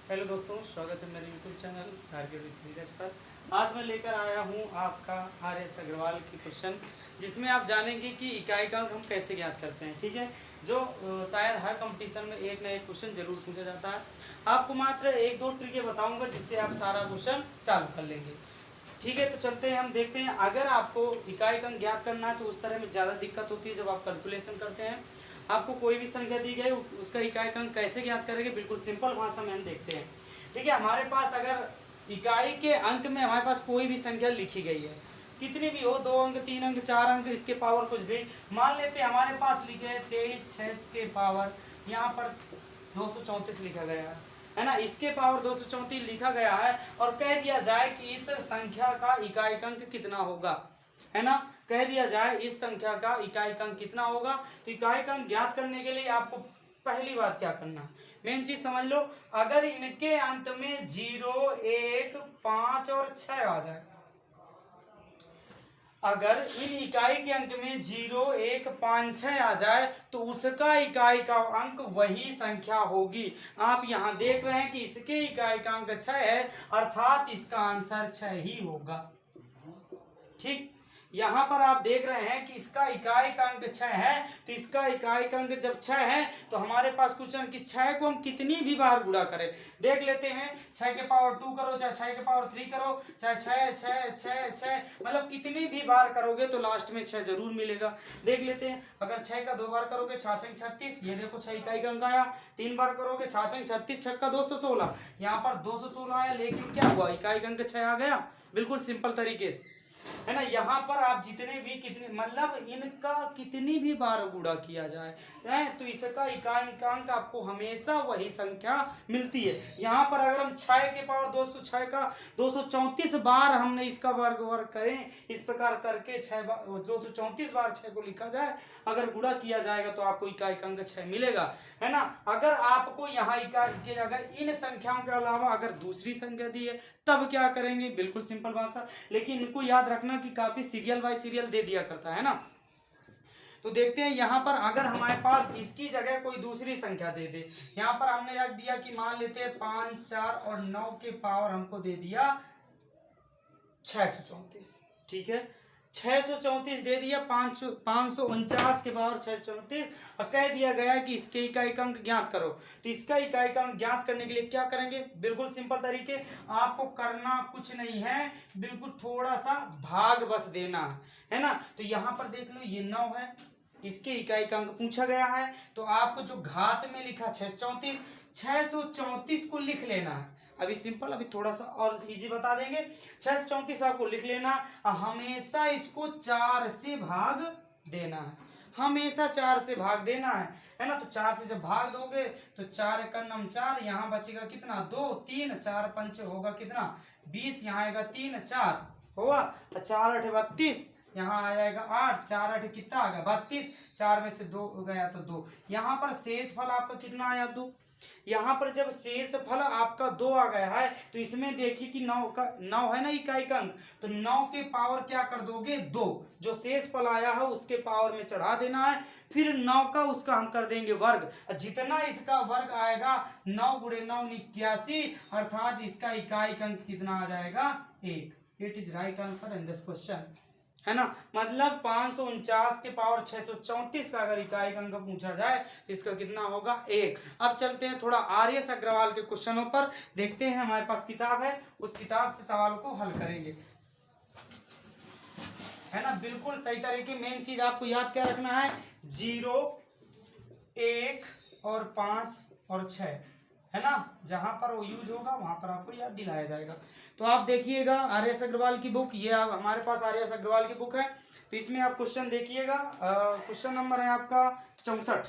Hello दोस्तों, स्वागत है मेरे YouTube channel target with Neeraj पर। आज मैं लेकर आया हूँ आपका आर.एस. अग्रवाल की क्वेश्चन, जिसमें आप जानेंगे कि इकाई का अंक हम कैसे ज्ञात करते हैं। ठीक है, जो शायद हर कंपटीशन में एक ना एक क्वेश्चन जरूर पूछा जाता है। आपको मात्र एक दो ट्रिकें बताऊंगा जिससे आप सारा क्वेश्चन सॉल्व कर लेंगे। ठीक है, तो चलते हैं, हम देखते हैं। अगर आपको इकाई का अंक ज्ञात करना है तो उस तरह में ज़्यादा दिक्कत होती है जब आप कैलकुलेशन करते हैं। आपको कोई भी संख्या दी गई, उसका इकाई का अंक कैसे ज्ञात करेंगे, बिल्कुल सिंपल भाषा में हम देखते हैं। ठीक है, हमारे पास अगर इकाई के अंक में हमारे पास कोई भी संख्या लिखी गई है, कितनी भी हो, 2 अंक 3 अंक 4 अंक, इसके पावर कुछ भी, मान लेते हैं हमारे पास लिखे है 23 6 के पावर यहाँ पर 234 लिखा गया है ना। इसके पावर 234 लिखा गया है और कह दिया जाए कि इस संख्या का इकाई अंक कितना होगा, है ना। कह दिया जाए इस संख्या का इकाई अंक कितना होगा, तो इकाई अंक ज्ञात करने के लिए आपको पहली बात क्या करना है, मेन चीज समझ लो। अगर इनके अंत में 0 1 5 और 6 आ जाए, अगर इन इकाई के अंक में 0 1 5 6 आ जाए तो उसका इकाई का अंक वही संख्या होगी। आप यहाँ देख रहे हैं कि इसके इकाई का अंक 6 है, अर्थात इसका आंसर 6 ही होगा। ठीक, यहाँ पर आप देख रहे हैं कि इसका इकाई का अंक 6 है, तो इसका इकाई का अंक जब 6 है तो हमारे पास क्वेश्चन कि 6 को हम कितनी भी बार गुणा करें, देख लेते हैं। 6 के पावर 2 करो, चाहे 6 के पावर 3 करो, चाहे 6 6 6 6, मतलब कितनी भी बार करोगे तो लास्ट में 6 जरूर मिलेगा। देख लेते हैं, अगर 6 का 2 बार करोगे 6 6 36, ये देखो 6 इकाई का अंक आया। 3 बार करोगे 6 6 36, 6 का 216, यहाँ पर 216 आया, लेकिन क्या हुआ, इकाई का अंक 6 आ गया, बिल्कुल सिंपल तरीके से, है ना। यहाँ पर आप जितने भी कितने मतलब इनका कितनी भी बार गुणा किया जाए तो इसका इकाई अंक आपको हमेशा वही संख्या मिलती है। यहाँ पर अगर हम 6 के पावर 206 का 234 बार हमने इसका वर्ग करें, इस प्रकार करके 6 बार 234 बार 6 को लिखा जाए, अगर गुणा किया जाएगा तो आपको इकाई अंक 6 मिलेगा, है ना। अगर आपको यहाँ इकाई की जगह इन संख्याओं के अलावा अगर दूसरी संख्या दी है तब क्या करेंगे, बिल्कुल सिंपल भाषा, लेकिन इनको याद रखना कि काफी सीरियल बाय सीरियल दे दिया करता है ना। तो देखते हैं यहाँ पर अगर हमारे पास इसकी जगह कोई दूसरी संख्या दे दे, यहाँ पर हमने रख दिया कि मान लेते हैं 5 4 और 9 के पावर हमको दे दिया 634। ठीक है, 634 दे दिया, 549 के पावर 634, और कह दिया गया कि इसके इकाई का अंक ज्ञात करो। तो इसका इकाई का अंक ज्ञात करने के लिए क्या करेंगे, बिल्कुल सिंपल तरीके, आपको करना कुछ नहीं है, बिल्कुल थोड़ा सा भाग बस देना है ना। तो यहाँ पर देख लो ये 9 है, इसके इकाई का अंक पूछा गया है, तो आपको जो घात में लिखा 634 को लिख लेना है। अभी सिंपल, अभी थोड़ा सा और इजी बता देंगे। 634 आपको लिख लेना, हमेशा इसको 4 से भाग देना है, हमेशा 4 से भाग देना है ना। तो 4 से जब भाग दोगे तो 4 एक नम 4, यहाँ बचेगा कितना 2 3, 4 पंच होगा कितना 20, यहाँ आएगा 3 4 होगा, 4 8 32, यहाँ आ जाएगा 8, 4 8 कितना आ गया 32, 4 में से 2 गया तो 2, यहाँ पर शेष फल आपका कितना आया 2। यहाँ पर जब शेष फल आपका 2 आ गया है तो इसमें देखिए कि 9 है ना इकाई का अंक, तो 9 के पावर क्या कर दोगे 2, जो शेष फल आया है उसके पावर में चढ़ा देना है, फिर 9 का उसका हम कर देंगे वर्ग, जितना इसका वर्ग आएगा 9 × 9 81, अर्थात इसका इकाई का अंक कितना आ जाएगा 1। It is right answer in this question, है ना। मतलब 549 के पावर 634 का अगर इकाई अंक पूछा जाए तो इसका कितना होगा 1। अब चलते हैं थोड़ा आर.एस. अग्रवाल के क्वेश्चनों पर, देखते हैं, हमारे पास किताब है, उस किताब से सवाल को हल करेंगे, है ना। बिल्कुल सही तरीके, मेन चीज आपको याद क्या रखना है, 0 1 और 5 और 6, है ना, जहां पर वो यूज होगा वहां पर आपको याद दिलाया जाएगा। तो आप देखिएगा आर.एस. अग्रवाल की बुक, ये हमारे पास आर.एस. अग्रवाल की बुक है, तो इसमें आप क्वेश्चन देखिएगा। क्वेश्चन नंबर है आपका 64,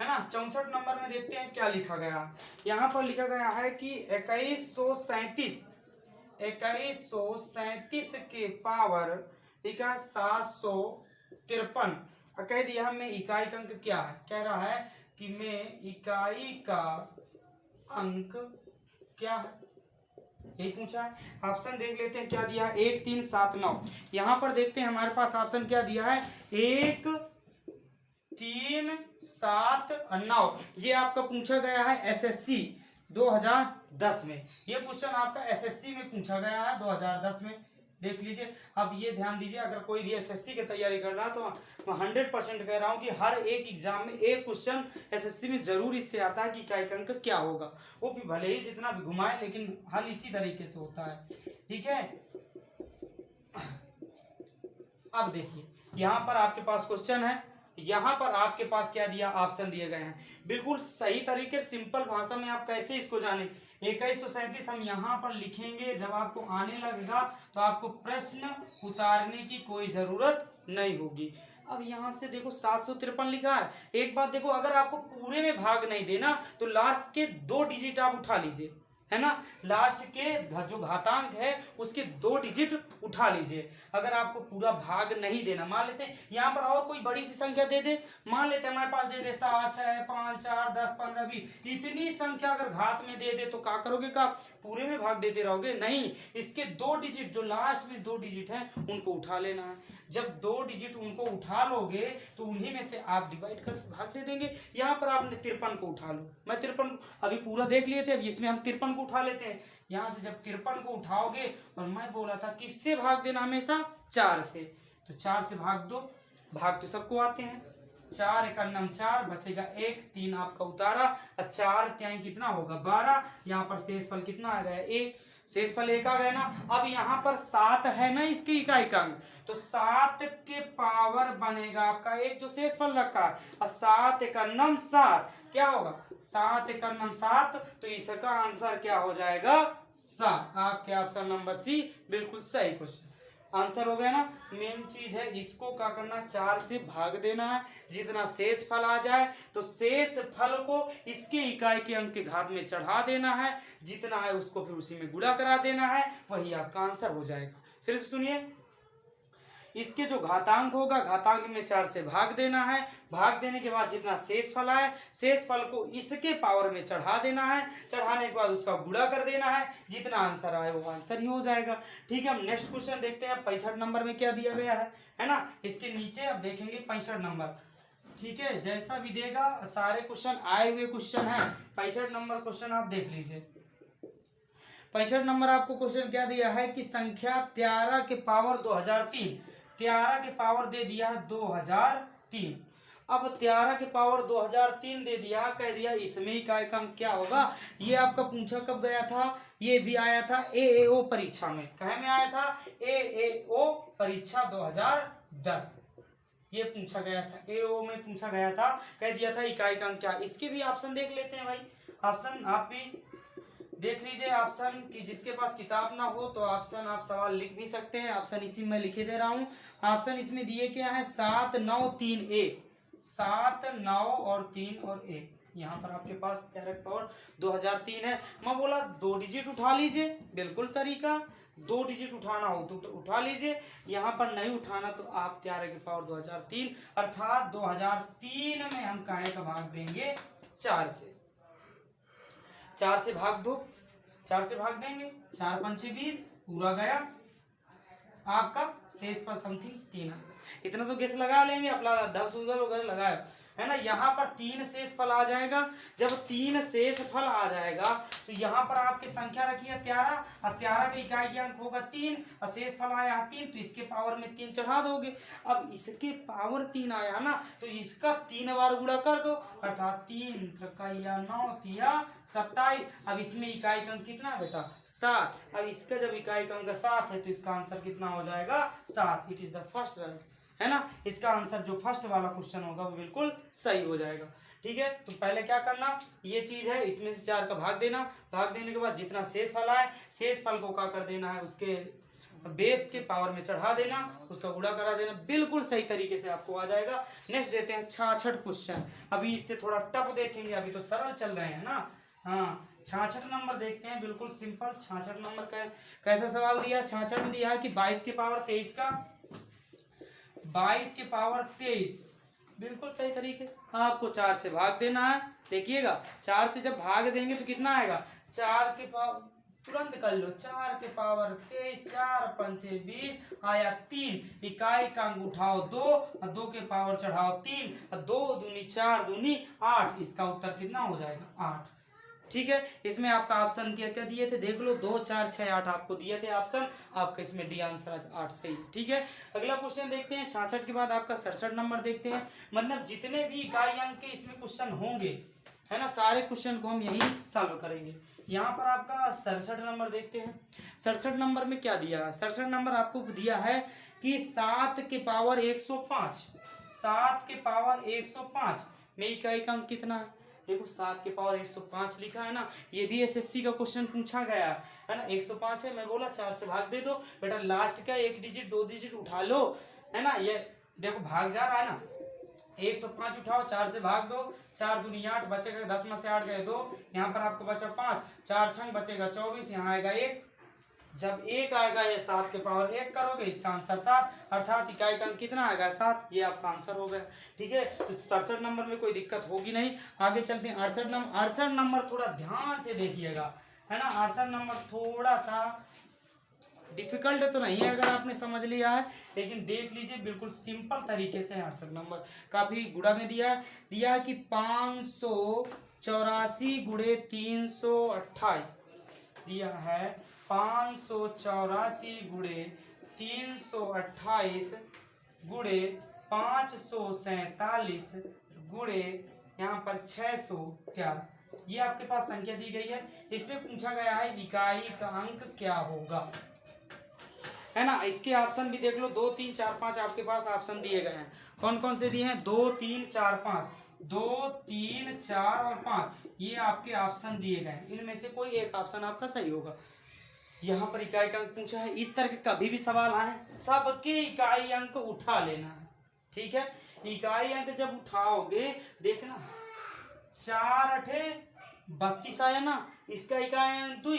है ना। 64 नंबर में देखते हैं क्या लिखा गया है। यहाँ पर लिखा गया है कि 2137 के पावर ठीक है 753, कह दिया हमें इकाई का अंक क्या है, कह रहा है कि में इकाई का अंक क्या है, यही पूछा है। ऑप्शन देख लेते हैं क्या दिया, 1 3 7 9। यहाँ पर देखते हैं हमारे पास ऑप्शन क्या दिया है, 1 3 7 9, ये आपका पूछा गया है एसएससी 2010 में। ये क्वेश्चन आपका एसएससी में पूछा गया है 2010 में, देख लीजिए। अब ये ध्यान दीजिए, अगर कोई भी एसएससी की तैयारी कर रहा है तो मैं 100% कह रहा हूँ कि हर एक एग्जाम में एक क्वेश्चन एसएससी में जरूर इससे आता है कि इकाई अंक क्या होगा। वो भी भले ही जितना भी घुमाए, लेकिन हल इसी तरीके से होता है, ठीक है। अब देखिए, यहाँ पर आपके पास क्वेश्चन है, यहाँ पर आपके पास क्या दिया, ऑप्शन दिए गए हैं। बिल्कुल सही तरीके सिंपल भाषा में आप कैसे इसको जाने। 2137 हम यहाँ पर लिखेंगे, जब आपको आने लगेगा तो आपको प्रश्न उतारने की कोई जरूरत नहीं होगी। अब यहाँ से देखो 753 लिखा है। एक बात देखो, अगर आपको पूरे में भाग नहीं देना तो लास्ट के 2 डिजिट आप उठा लीजिए, है ना। लास्ट के जो घातांक है उसके 2 डिजिट उठा लीजिए। अगर आपको पूरा भाग नहीं देना, मान लेते हैं यहाँ पर और कोई बड़ी सी संख्या दे दे, मान लेते हैं हमारे पास दे दे 7, 6, 5, 4, 10, 15, 20, इतनी संख्या अगर घात में दे दे तो क्या करोगे, का पूरे में भाग देते रहोगे? नहीं, इसके 2 डिजिट, जो लास्ट में 2 डिजिट हैं उनको उठा लेना है। जब 2 डिजिट उनको उठा लोगे तो उन्हीं में से आप डिवाइड कर भाग दे देंगे। यहाँ पर आपने 53 को उठा लो, मैं 53 अभी पूरा देख लिए थे, अब इसमें हम 53 को उठा लेते हैं। यहाँ से जब 53 को उठाओगे, और मैं बोला था किससे भाग देना, हमेशा 4 से, तो 4 से भाग दो। भाग तो सबको आते हैं, 4 एकम 4 बचेगा 1, 3 आपका उतारा, 4 त्याई कितना होगा 12। यहाँ पर शेष फल कितना आ गया 1, शेष फल 1 आ गया ना। अब यहाँ पर 7 है ना इसके इकाई अंक, तो 7 के पावर बनेगा आपका 1 जो शेष फल रखा है, और 7 एकम 7 क्या होगा, 7 एकम 7, तो इसका आंसर क्या हो जाएगा 7। आपके ऑप्शन नंबर सी बिल्कुल सही क्वेश्चन आंसर हो गया ना। मेन चीज है इसको क्या करना, 4 से भाग देना है। जितना शेष फल आ जाए तो शेष फल को इसके इकाई के अंक के घात में चढ़ा देना है, जितना है उसको फिर उसी में गुणा करा देना है, वही आपका आंसर हो जाएगा। फिर सुनिए, इसके जो घातांक होगा, घातांक में 4 से भाग देना है। भाग देने के बाद जितना शेष फल आए, शेष फल को इसके पावर में चढ़ा देना है। चढ़ाने के बाद उसका गुणा कर देना है, जितना आंसर आए वो आंसर ही हो जाएगा। ठीक है, हम नेक्स्ट क्वेश्चन देखते हैं। 65 नंबर में क्या दिया गया है ना। इसके नीचे अब देखेंगे 65 नंबर, ठीक है। जैसा भी देगा, सारे क्वेश्चन आए हुए क्वेश्चन है। 65 नंबर क्वेश्चन आप देख लीजिए। 65 नंबर आपको क्वेश्चन क्या दिया है कि संख्या 13 के पावर 2003, 13 के पावर दे दिया 2003। अब 13 के पावर 2003 दे दिया, कह दिया इसमें इकाई अंक क्या होगा। ये आपका पूछा कब गया था, ये भी आया था एएओ परीक्षा में। कहे में आया था, एएओ परीक्षा 2010, ये पूछा गया था, एओ में पूछा गया था। कह दिया था इकाई अंक क्या। इसके भी ऑप्शन देख लेते हैं भाई। ऑप्शन आप भी देख लीजिए, ऑप्शन की जिसके पास किताब ना हो तो ऑप्शन आप सवाल लिख भी सकते हैं। ऑप्शन इसी में लिखे दे रहा हूँ। ऑप्शन इसमें दिए क्या है, 7, 9, 3, 1, 7, 9 और 3 और 1। यहाँ पर आपके पास 13 के पावर 2003 है। मैं बोला 2 डिजिट उठा लीजिए, बिल्कुल तरीका, 2 डिजिट उठाना हो तो उठा लीजिए। यहाँ पर नहीं उठाना तो आप 13 के पावर 2003 अर्थात 2003 में हम काहे का भाग देंगे 4 से। 4 से भाग दो, 4 से भाग देंगे, 4 पंचे 20 पूरा गया आपका। शेष पर समथिंग 3 आएगा। इतना तो गेस लगा लेंगे, अपना धब सुधर वगैरह लगाया है ना। यहाँ पर 3 शेष फल आ जाएगा। जब 3 शेष फल आ जाएगा तो यहाँ पर आपकी संख्या रखी है 13, और 13 के इकाई अंक होगा 3, और शेष फल आया 3, तो इसके पावर में 3 चढ़ा दोगे। अब इसके पावर 3 आया ना, तो इसका 3 बार गुणा कर दो, अर्थात 3 या 9 तिया 27। अब इसमें इकाई अंक कितना है बेटा 7। अब इसका जब इकाई अंक 7 है तो इसका आंसर कितना हो जाएगा 7। It is the first answer, है ना। इसका आंसर जो फर्स्ट वाला क्वेश्चन होगा वो बिल्कुल सही हो जाएगा। ठीक है, तो पहले क्या करना, ये चीज है, इसमें से 4 का भाग देना। भाग देने के बाद जितना शेष फल आए, शेष फल को क्या कर देना है, उसके बेस के पावर में चढ़ा देना, उसका गुणा करा देना। बिल्कुल सही तरीके से आपको आ जाएगा। नेक्स्ट देते हैं 66 क्वेश्चन। अभी इससे थोड़ा टफ देखेंगे, अभी तो सरल चल रहे हैं ना। हाँ, 66 नंबर देखते हैं, बिल्कुल सिंपल। 66 नंबर कैसा सवाल दिया, 66 में दिया है कि 22 के पावर 23 का, 22 के पावर 23, बिल्कुल सही तरीके। आपको 4 से भाग देना है। देखिएगा, 4 से जब भाग देंगे तो कितना आएगा, 4 के पावर, तुरंत कर लो, 4 के पावर 23, 4 पंचे 20 आया 3। इकाई का अंक उठाओ 2, और 2 के पावर चढ़ाओ 3, और 2 दूनी 4 दूनी 8। इसका उत्तर कितना हो जाएगा 8। ठीक है, इसमें आपका ऑप्शन क्या क्या दिए थे देख लो, 2 4 6 8 आपको दिए थे ऑप्शन, आपका इसमें डी आंसर 8 सही। ठीक है, अगला क्वेश्चन देखते हैं 66 के बाद आपका 67 नंबर देखते हैं। मतलब जितने भी इकाई अंक के इसमें क्वेश्चन होंगे, है ना, सारे क्वेश्चन को हम यही सॉल्व करेंगे। यहाँ पर आपका 67 नंबर देखते हैं। 67 नंबर में क्या दिया है? 67 नंबर आपको दिया है कि 7 के पावर 105, 7 के पावर 105 में इकाई का अंक कितना है? देखो 7 के पावर 105 लिखा है ना, ये भी एसएससी का क्वेश्चन पूछा गया है ना। 105 है, मैं बोला 4 से भाग दे दो बेटा, लास्ट का 1 डिजिट 2 डिजिट उठा लो, है ना। ये देखो भाग जा रहा है ना, 105 उठाओ, 4 से भाग दो, 4 दूनी 8 बचेगा, 10 में से 8 गए 2, यहाँ पर आपको बचा 5, 4 छंग बचेगा 24, यहाँ आएगा 1। जब 1 आएगा ये 7 के पावर 1 करोगे, इसका आंसर 7, अर्थात इकाई का अंक कितना आएगा? 7। ये आपका आंसर हो गया। ठीक है, तो 67 नंबर में कोई दिक्कत होगी नहीं। आगे चलते हैं 68 नंबर। 68 नंबर थोड़ा ध्यान से देखिएगा, है ना। 68 नंबर थोड़ा सा डिफिकल्ट तो नहीं है अगर आपने समझ लिया है, लेकिन देख लीजिए बिल्कुल सिंपल तरीके से 68 नंबर काफी गुड़ा में दिया है कि 584 गुणे 328 दिया है। 584 गुणे 328 गुणे 547 गुणे यहाँ पर 611, ये आपके पास संख्या दी गई है। इसमें पूछा गया है इकाई का अंक क्या होगा, है ना। इसके ऑप्शन भी देख लो, 2 3 4 5 आपके पास ऑप्शन दिए गए हैं। कौन कौन से दिए हैं? 2 3 4 5, 2 3 4 और 5, ये आपके ऑप्शन दिए गए हैं। इनमें से कोई एक ऑप्शन आपका सही होगा। यहाँ पर इकाई का अंक पूछा है, इस तरह के कभी भी सवाल आए सबके इकाई अंक उठा लेना है। ठीक है, इकाई अंक जब उठाओगे देखना, 4 8 32 आया ना, इसका इकाई अंक 2,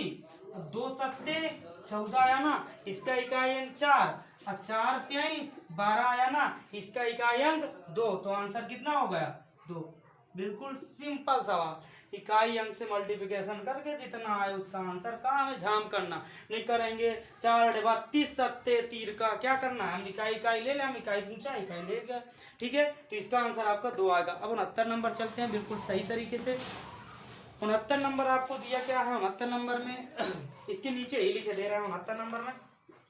2 7 14 आया ना, इसका इकाई अंक 4, और 4 3 12 आया ना, इसका इकाई अंक 2। तो आंसर कितना हो गया? 2। बिल्कुल सिंपल सवाल, इकाई अंक से मल्टीप्लिकेशन करके जितना आए उसका आंसर कहाँ हमें झाम करना नहीं करेंगे। 4 32 7 तीर का क्या करना है, हम इकाई ले लें, हम इकाई पूछा इकाई ले गया। ठीक है, तो इसका आंसर आपका 2 आएगा। अब 69 नंबर चलते हैं बिल्कुल सही तरीके से। 69 नंबर आपको दिया क्या है? 69 नंबर में इसके नीचे ही लिखे दे रहे हैं 69 नंबर में,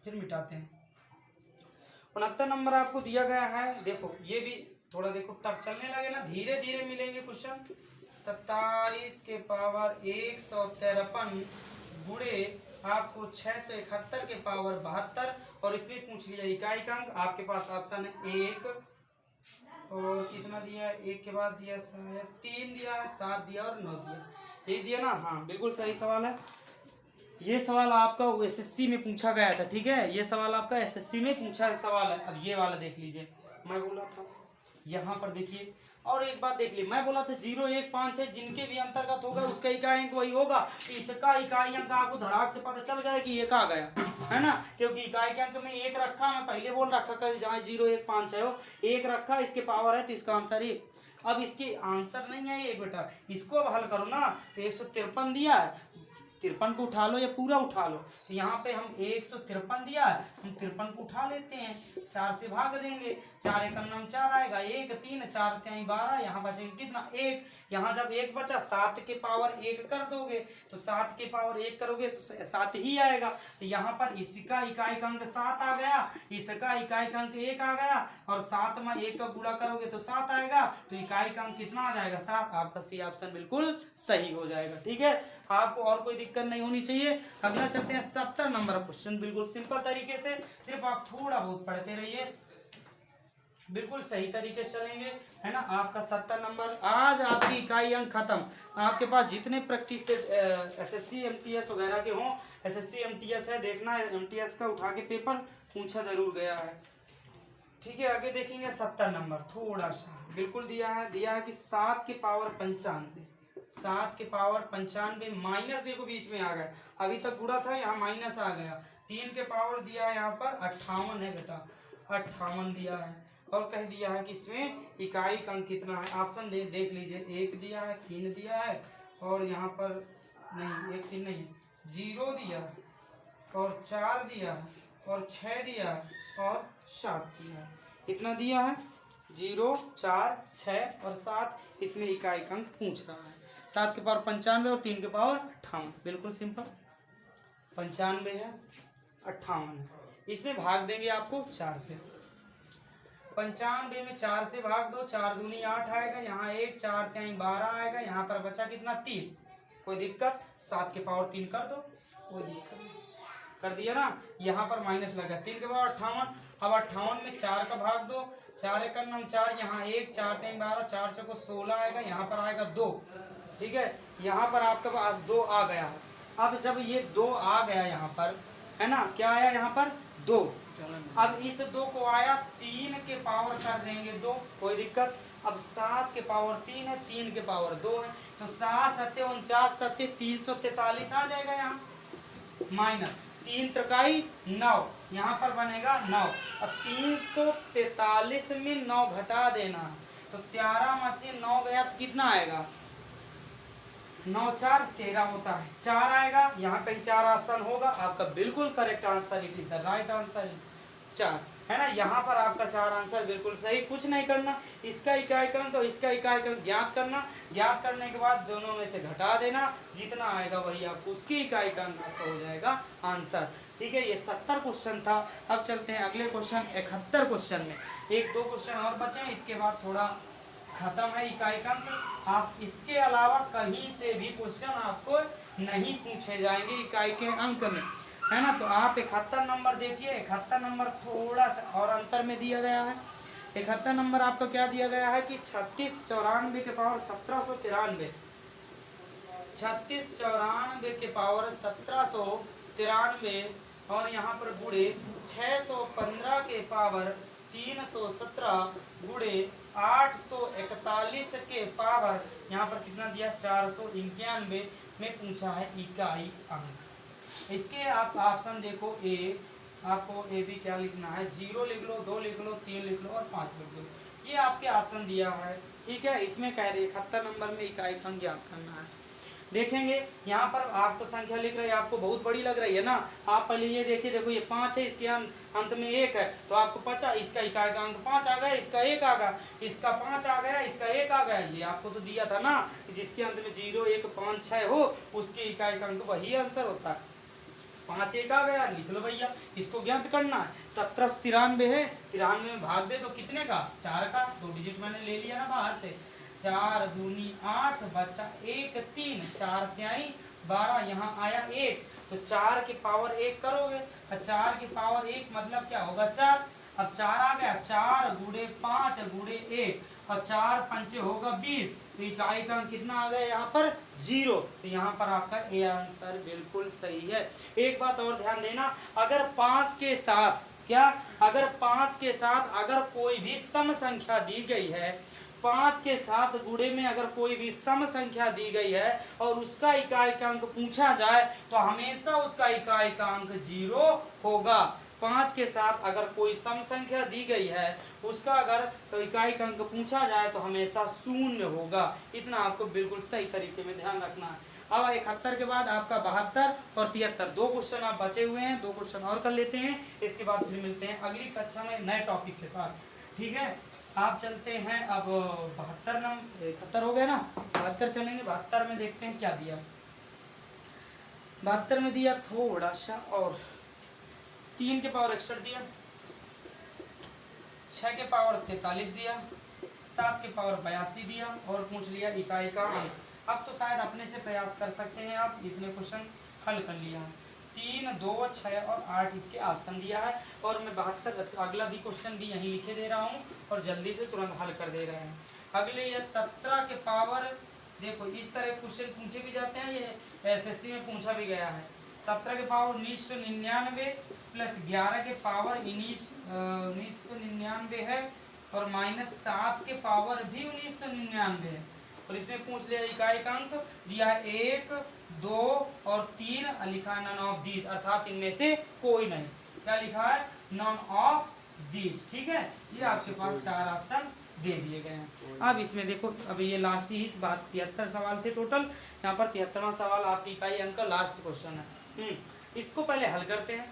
फिर मिटाते हैं। 69 नंबर आपको दिया गया है, देखो ये भी थोड़ा देखो टफ चलने लगे ना, धीरे धीरे मिलेंगे क्वेश्चन। 27 के पावर 153 गुणे आपको 671 के पावर 72, और इसमें पूछ लिया इकाई का अंक। आपके पास ऑप्शन है 1 और कितना दिया है, 1 के बाद दिया शायद 3 दिया है, 7 दिया और 9 दिया, ये दिया ना। हाँ बिल्कुल सही सवाल है। ये सवाल आपका एसएससी में पूछा गया था। ठीक है, ये सवाल आपका एसएससी में पूछा सवाल है। अब ये वाला देख लीजिए, मैं बोला था यहाँ पर देखिए, और एक बात देख ली, मैं बोला था 0 1 5 6 जिनके भी अंतर्गत होगा उसका इकाई अंक वही होगा। इसका इकाई अंक आपको धड़ाक से पता चल गया कि ये कहाँ गया, है ना, क्योंकि इकाई के अंक में 1 रखा, मैं पहले बोल रखा कर जहाँ 0 1 5 6 हो, 1 रखा, इसके पावर है तो इसका आंसर 1। अब इसके आंसर नहीं है ये बेटा, इसको अब हल करो ना, तो 153 दिया है, 53 को उठा लो या पूरा उठा लो, तो यहाँ पे हम 153 दिया है, हम 53 को उठा लेते हैं, 4 से भाग देंगे, 4 1 9 4 आएगा, 1 3 4 3 12, यहाँ बचेगा कितना 1, यहाँ जब 1 बचा 7 के पावर 1 कर दोगे, तो 7 के पावर 1 करोगे तो 7 ही आएगा। तो यहाँ पर इसका इकाई का अंक 7 आ गया, इसका इकाई का अंक 1 आ गया, और 7 में 1 का गुणा करोगे तो 7 आएगा, तो इकाई का अंक कितना आ जाएगा 7। आपका सी ऑप्शन बिल्कुल सही हो जाएगा। ठीक है, आपको और कोई दिक्कत नहीं होनी चाहिए। अगला चलते हैं 70 नंबर क्वेश्चन, बिल्कुल सिंपल तरीके से, सिर्फ आप थोड़ा बहुत पढ़ते रहिए, बिल्कुल सही तरीके से चलेंगे, है ना। आपका 70 नंबर, आज आपकी इकाई अंक खत्म। आपके पास जितने प्रैक्टिस से एसएससी एमटीएस वगैरह के हों, एसएससी एमटीएस है, देखना है एमटीएस का उठा के पेपर पूछा जरूर गया है। ठीक है, आगे देखेंगे 70 नंबर, थोड़ा सा बिल्कुल दिया है कि 7 के पावर 95, 7 के पावर 95 माइनस देखो बीच में आ गया, अभी तक गुणा था यहाँ माइनस आ गया, 3 के पावर दिया है यहाँ पर 58 है बेटा, 58 दिया है, और कह दिया है कि इसमें इकाई का अंक कितना है। ऑप्शन देख लीजिए, 1 दिया है, 3 दिया है, और यहाँ पर नहीं 1 3 नहीं, 0 दिया है, और 4 दिया है, और 6 दिया है, और 7 दिया है। कितना दिया है? 0 4 6 और 7, इसमें इकाई का अंक पूछ रहा है। 7 के पावर 95 और 3 के पावर 58, बिल्कुल सिंपल। 95 है, 58 है, इसमें भाग देंगे आपको 4 से। 95 में 4 से भाग दो, 4 दूनी 8 आएगा, यहाँ 1 4 3 12 आएगा, यहाँ पर बचा कितना 3, कोई दिक्कत। 7 के पावर 3 कर दो, कोई दिक्कत नहीं, कर दिया ना। यहाँ पर माइनस लगा, 3 के पावर 58। अब 58 में 4 का भाग दो, 4 एक 4, यहाँ 1 4 3 12, 4 6 को 16 आएगा, यहाँ पर आएगा 2, ठीक है। यहाँ पर आपके पास 2 आ गया है। अब जब ये 2 आ गया यहाँ पर, है ना, क्या आया यहाँ पर 2। अब इस 2 को आया 3 के पावर कर देंगे 2, कोई दिक्कत। अब 7 के पावर 3 है, 3 के पावर 2 है, तो 7 7 49 7 343 आ जाएगा यहाँ, माइनस 3 त्रिकाई 9, यहाँ पर बनेगा 9। अब 343 में 9 घटा देना, तो 13 में से 9 गया तो कितना आएगा, 9 4 13 होता है, 4 आएगा। यहाँ कहीं 4 ऑप्शन होगा, आपका बिल्कुल correct answer, it is the right answer 4, है ना। यहाँ पर आपका 4 आंसर बिल्कुल सही। कुछ नहीं करना, इसका इकाईकरण तो इसका इकाईकरण ज्ञात करना, ज्ञात करने के बाद दोनों में से घटा देना, जितना आएगा वही आपको उसकी इकाईकरण आपका हो जाएगा आंसर, ठीक है। ये 70 क्वेश्चन था। अब चलते हैं अगले क्वेश्चन 71 क्वेश्चन में। 1-2 क्वेश्चन और बचे, इसके बाद थोड़ा खत्म है इकाईकरण। आप इसके अलावा कहीं से भी क्वेश्चन आपको नहीं पूछे जाएंगे इकाई के अंक में, है ना। तो आप 71 नंबर देखिए, 71 नंबर थोड़ा सा और अंतर में दिया गया है। 71 नंबर आपका क्या दिया गया है कि 36 94 के पावर 1793, 36 94 के पावर 1793 और यहाँ पर गुणे 615 के पावर 317 गुणे 841 के पावर यहाँ पर कितना दिया 491 में पूछा है इकाई अंक। इसके आप ऑप्शन देखो, ए आपको ए भी क्या लिखना है, 0 लिख लो, 2 लिख लो, 3 लिख लो और 5 लिख लो, ये आपके ऑप्शन दिया है, ठीक है। इसमें कह रहे 71 नंबर में इकाई अंक ज्ञात करना है। देखेंगे यहाँ पर आपको संख्या लिख रही है, आपको बहुत बड़ी लग रही है ना। आप पहले ये देखिए, देखो ये 5 है, इसके अंत में 1 है, तो आपको पता इसका इकाई का अंक 5 आ गया, इसका 1 आ गया, इसका 5 आ गया, इसका 1 आ गया। ये आपको तो दिया था ना, जिसके अंत में 0 1 5 6 हो उसके इकाई का अंक वही आंसर होता है। 5 1 आ गया, लिख लो भैया, इसको ज्ञात करना है। 1793 है, 93 में भाग दे तो कितने का 4 का, 2 डिजिट मैंने ले लिया ना बाहर से, 4 दूनी 8 बचा 1 3, 4 त्याई 12, यहाँ आया 1, तो 4 के पावर 1 करोगे, 4 के पावर 1 मतलब क्या होगा 4। अब 4 आ गया, 4 गुणे 5 गुणे 1 और 4 पंचे होगा 20, तो इकाई का अंक कितना आ गया यहाँ पर 0, तो यहाँ पर आपका ए आंसर बिल्कुल सही है। एक बात और ध्यान देना, अगर 5 के साथ क्या, अगर 5 के साथ अगर कोई भी सम संख्या दी गई है, 5 के साथ गुणे में अगर कोई भी सम संख्या दी गई है और उसका इकाई का अंक पूछा जाए तो हमेशा उसका इकाई का अंक 0 होगा। 5 के साथ अगर कोई सम संख्या दी गई है उसका अगर तो इकाई का अंक पूछा जाए तो हमेशा 0 होगा। इतना आपको बिल्कुल सही तरीके में ध्यान रखना है। अब 71 के बाद आपका 72 और 73 2 क्वेश्चन आप बचे हुए हैं, 2 क्वेश्चन और कर लेते हैं, इसके बाद फिर मिलते हैं अगली कक्षा में नए टॉपिक के साथ, ठीक है। आप चलते हैं अब 72 नंबर, 71 हो गया ना, 72 चलेंगे। 72 में देखते हैं क्या दिया। 72 में दिया थोड़ा सा और 3 के पावर 61 दिया, 6 के पावर 43 दिया, 7 के पावर 82 दिया और पूछ लिया इकाई का अंक। अब तो शायद अपने से प्रयास कर सकते हैं आप, इतने क्वेश्चन हल कर लिया है। 3 2 6 और 8 इसके ऑप्शन दिया है और मैं 72 अगला भी क्वेश्चन भी यहीं लिखे दे रहा हूँ और जल्दी से तुरंत हल कर दे रहे हैं। अगले ये 17 के पावर, देखो इस तरह क्वेश्चन पूछे भी जाते हैं, ये एसएससी में पूछा भी गया है। 17 के पावर 1999 प्लस 11 के पावर 1999 है और माइनस 7 के पावर भी 1999 है और इसमें पूछ लिया इकाई का अंक दिया है 1 2 और 3, लिखा है नॉन ऑफ दीज, अर्थात इनमें से कोई नहीं। क्या लिखा है, नॉन ऑफ दीज, ठीक है। ये आपके पास 4 ऑप्शन दे दिए गए हैं। अब इसमें देखो, अब ये लास्ट ही इस बात 73 सवाल थे टोटल, यहाँ पर 73वां सवाल आपकी इकाई अंक का लास्ट क्वेश्चन है। इसको पहले हल करते हैं।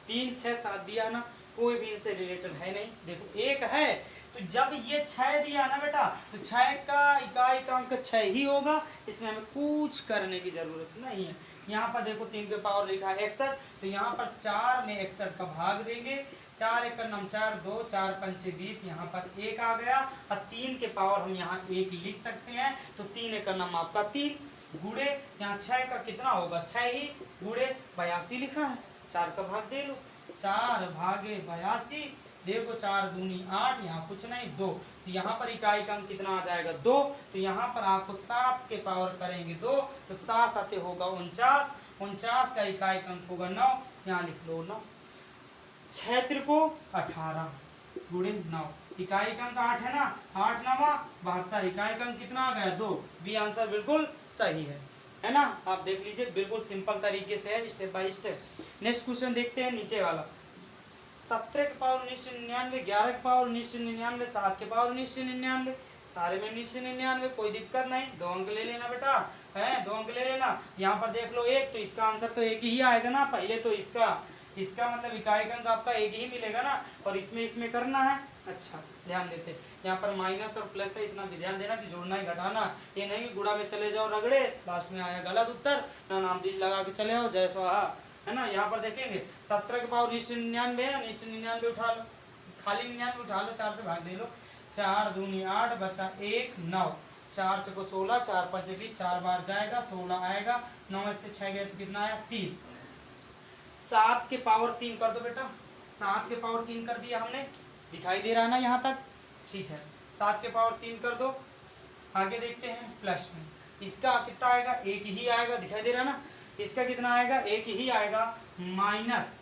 3 6 7 दिया ना, कोई भी इनसे रिलेटेड है नहीं। देखो एक है तो जब ये 6 दिया ना बेटा तो 6 का इकाई का अंक 6 ही होगा, इसमें हमें कुछ करने की जरूरत नहीं है। यहाँ पर देखो 3 के पावर लिखा है 61, तो यहाँ पर 4 में 61 का भाग देंगे, 4 एक 4 2 4 5 20, यहाँ पर 1 आ गया और 3 के पावर हम यहाँ 1 लिख सकते हैं, तो 3 एक आपका 3 गुड़े यहाँ 6 का कितना होगा 6 ही गुड़े 82 लिखा है, 4 का भाग दे लो, 4 भागे 82, देखो 4 दूनी 8, यहाँ कुछ नहीं 2, तो यहाँ पर इकाई का अंक कितना आ जाएगा 2, तो यहाँ पर आपको 7 के पावर करेंगे 2, तो 7 7 होगा 49, 49 का इकाई का अंक होगा 9, यहाँ लिख लो 9, 6 त्रिको 18 गुणे 9, इकाई का अंक 8 है ना, 8 9 72, इकाई का अंक कितना आ गया 2, बी आंसर बिल्कुल सही है ना। आप देख लीजिए बिल्कुल सिंपल तरीके से है, step by step. Next question देखते हैं नीचे वाला, 17 के पावर 1999, 11 के पावर 1999, 7 के पावर 1999, सारे में 1999, कोई दिक्कत नहीं, 2 अंक ले लेना बेटा, है 2 अंक ले लेना। यहाँ पर देख लो 1, तो इसका आंसर तो 1 ही आएगा ना, पहले तो इसका मतलब इकाई का अंक आपका 1 ही मिलेगा ना, और इसमें करना है। अच्छा ध्यान देते, यहाँ पर माइनस और प्लस है, इतना भी ध्यान देना कि जोड़ना ही घटाना, ये नहीं कि गुणा में चले जाओ रगड़े, लास्ट में आया गलत उत्तर, ना नाम बीज लगा के चले आओ जय स्वाहा, है ना। यहाँ पर देखेंगे 17 के पावर 1999 है, 1999 उठा लो, खाली 99 उठा लो, 4 से भाग दे लो, 4 दूनी 8 बचा 1 9, 4 चको 16, 4 5 20, 4 बार जाएगा 16 आएगा, 9 से 6 गए तो कितना आया 3, 7 के पावर 3 कर दो बेटा, 7 के पावर 3 कर दिया हमने, दिखाई दे रहा है ना यहाँ तक, ठीक है 7 के पावर 3 कर दो। आगे देखते हैं प्लस में, इसका कितना आएगा 1 ही आएगा, दिखाई दे रहा है ना, इसका कितना आएगा 1 ही आएगा, माइनस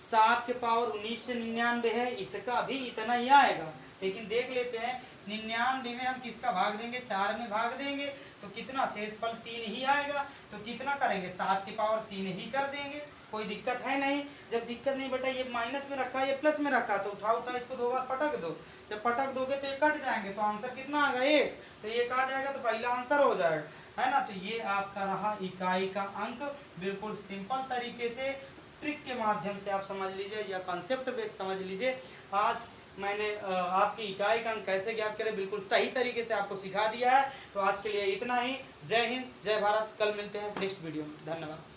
7 के पावर 1999 है, इसका भी इतना ही आएगा, लेकिन देख लेते हैं 99 में हम किसका भाग देंगे 4 में भाग देंगे, तो कितना शेषफल 3 ही आएगा, तो कितना करेंगे 7 की पावर 3 ही कर देंगे, कोई दिक्कत है नहीं। जब दिक्कत नहीं बेटा ये माइनस में रखा है ये प्लस में रखा, तो उठाओ इसको 2 बार पटक दो, जब पटक दोगे तो ये कट जाएंगे, तो आंसर कितना आ गया 1, तो ये आ जाएगा, तो पहला आंसर हो जाएगा, है ना। तो ये आपका रहा इकाई का अंक, बिल्कुल सिंपल तरीके से ट्रिक के माध्यम से आप समझ लीजिए या कॉन्सेप्ट बेस समझ लीजिए। आज मैंने आपकी इकाई का अंक कैसे ज्ञात करें बिल्कुल सही तरीके से आपको सिखा दिया है। तो आज के लिए इतना ही, जय हिंद जय भारत, कल मिलते हैं नेक्स्ट वीडियो में, धन्यवाद।